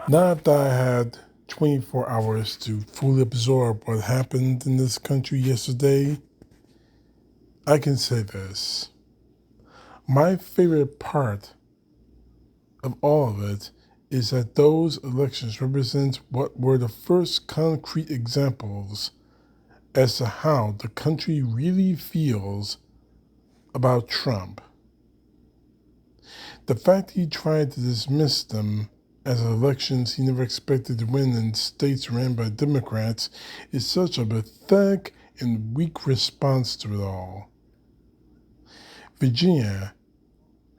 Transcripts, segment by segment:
Not that I had 24 hours to fully absorb what happened in this country yesterday, I can say this. My favorite part of all of it is that those elections represent what were the first concrete examples as to how the country really feels about Trump. The fact he tried to dismiss them as elections he never expected to win in states ran by Democrats is such a pathetic and weak response to it all. Virginia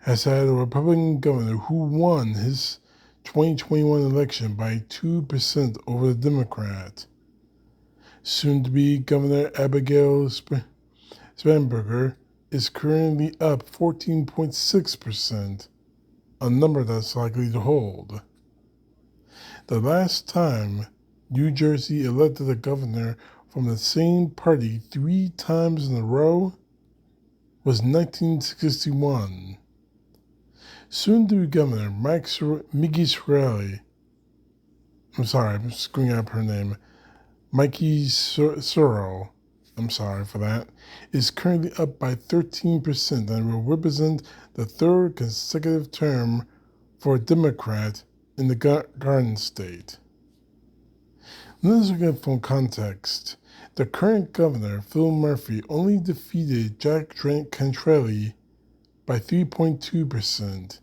has had a Republican governor who won his 2021 election by 2% over the Democrat. Soon to be Governor Abigail Spanberger is currently up 14.6%, a number that's likely to hold. The last time New Jersey elected a governor from the same party 3 times in a row was 1961. Soon-to-be Governor Mickey Sorelli, I'm sorry, I'm screwing up her name, Mikey Sorrell, I'm sorry for that, is currently up by 13% and will represent the third consecutive term for a Democrat in the Garden State. Let's look at from context. The current governor, Phil Murphy, only defeated Jack Cantrelli by 3.2%.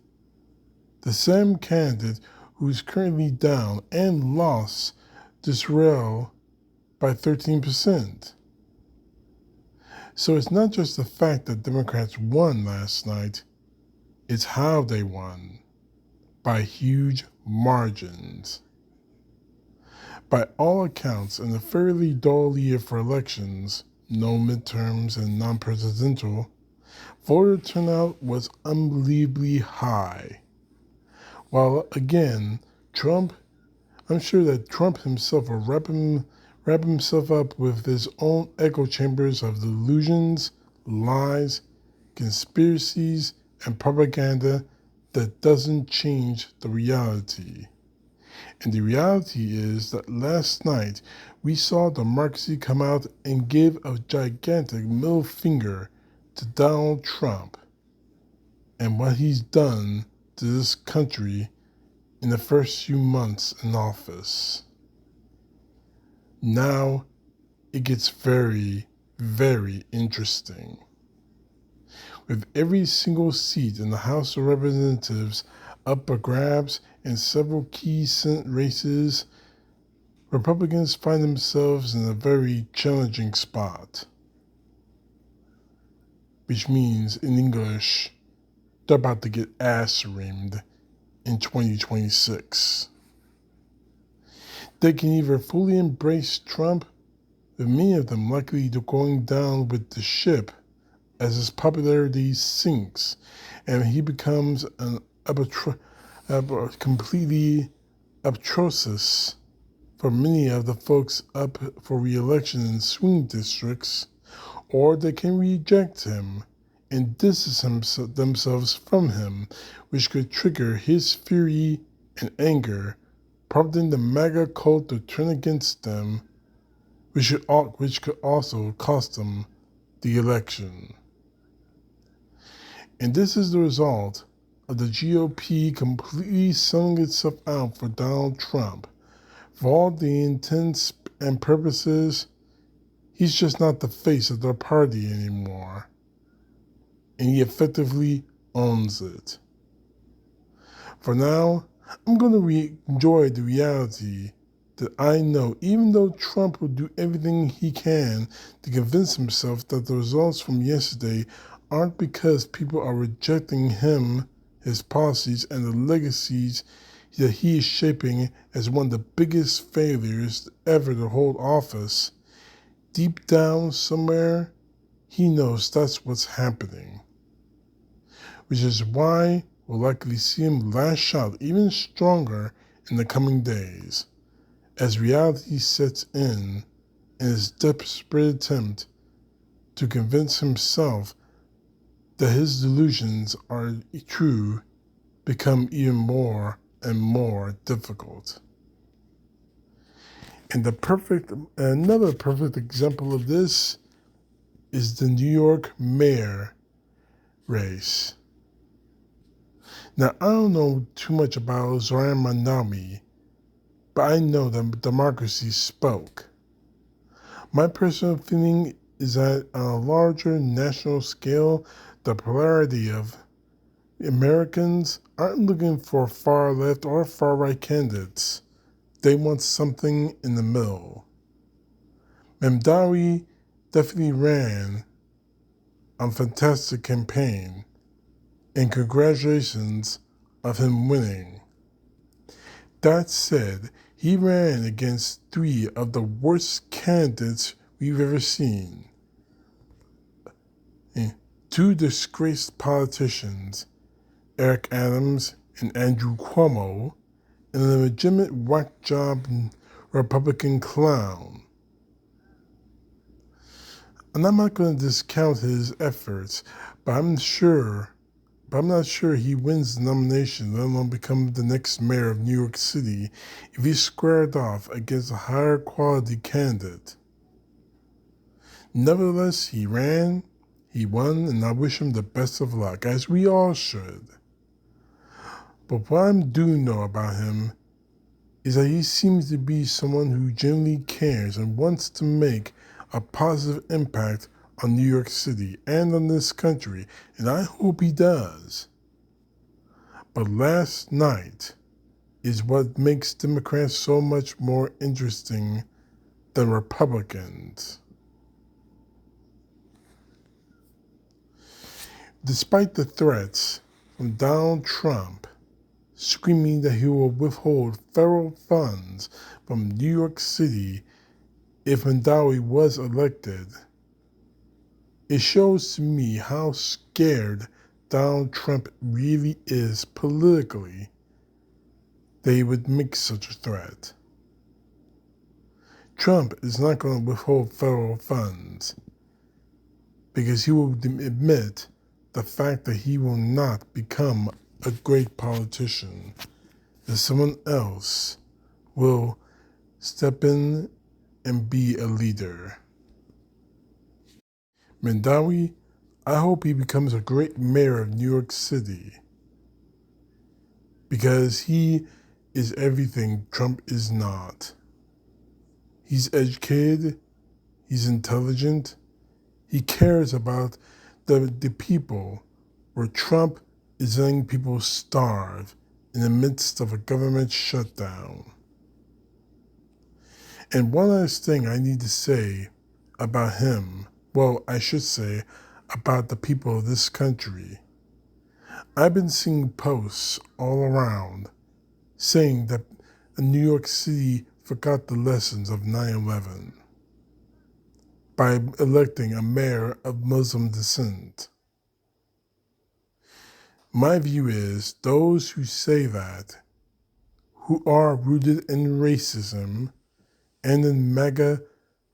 The same candidate who is currently down and lost Disraeli by 13%. So it's not just the fact that Democrats won last night, it's how they won, by huge margins. By all accounts, in a fairly dull year for elections, no midterms and non-presidential, voter turnout was unbelievably high. While again, I'm sure that Trump himself will wrap himself up with his own echo chambers of delusions, lies, conspiracies, and propaganda that doesn't change the reality. And the reality is that last night we saw democracy come out and give a gigantic middle finger to Donald Trump and what he's done to this country in the first few months in office. Now it gets very, very interesting. With every single seat in the House of Representatives up for grabs and several key Senate races, Republicans find themselves in a very challenging spot. Which means, in English, they're about to get ass-reamed in 2026. They can either fully embrace Trump, with many of them likely to going down with the ship as his popularity sinks and he becomes an completely atrocious for many of the folks up for re-election in swing districts, or they can reject him and distance themselves from him, which could trigger his fury and anger, prompting the MAGA cult to turn against them, which could also cost them the election. And this is the result of the GOP completely selling itself out for Donald Trump. For all the intents and purposes, he's just not the face of their party anymore. And he effectively owns it. For now, I'm going to enjoy the reality that I know, even though Trump will do everything he can to convince himself that the results from yesterday aren't because people are rejecting him, his policies, and the legacies that he is shaping as one of the biggest failures ever to hold office, deep down somewhere, he knows that's what's happening. Which is why we'll likely see him lash out even stronger in the coming days, as reality sets in his desperate attempt to convince himself that his delusions are true become even more and more difficult. And another perfect example of this is the New York mayor race. Now, I don't know too much about Zoran Manami, but I know that democracy spoke. My personal feeling is that on a larger national scale, the polarity of Americans aren't looking for far left or far right candidates. They want something in the middle. Mamdani definitely ran a fantastic campaign, and congratulations of him winning. That said, he ran against three of the worst candidates we've ever seen. Two disgraced politicians, Eric Adams and Andrew Cuomo, and a legitimate whack job Republican clown. And I'm not going to discount his efforts, but I'm not sure he wins the nomination, let alone become the next mayor of New York City, if he's squared off against a higher quality candidate. Nevertheless, he ran, he won, and I wish him the best of luck, as we all should. But what I do know about him is that he seems to be someone who genuinely cares and wants to make a positive impact on New York City and on this country, and I hope he does. But last night is what makes Democrats so much more interesting than Republicans. Despite the threats from Donald Trump screaming that he will withhold federal funds from New York City if Mamdani was elected, it shows to me how scared Donald Trump really is politically that he would make such a threat. Trump is not going to withhold federal funds because he will admit the fact that he will not become a great politician, that someone else will step in and be a leader. Mamdani, I hope he becomes a great mayor of New York City because he is everything Trump is not. He's educated, he's intelligent, he cares about the people, where Trump is letting people starve in the midst of a government shutdown. And one last thing I need to say about him, well, I should say about the people of this country. I've been seeing posts all around saying that New York City forgot the lessons of 9/11 by electing a mayor of Muslim descent. My view is those who say that, who are rooted in racism and in MAGA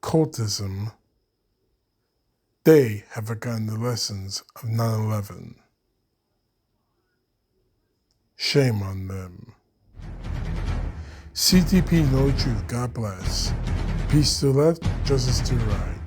cultism, they have forgotten the lessons of 9/11. Shame on them. CTP, know the truth. God bless. Peace to the left, justice to the right.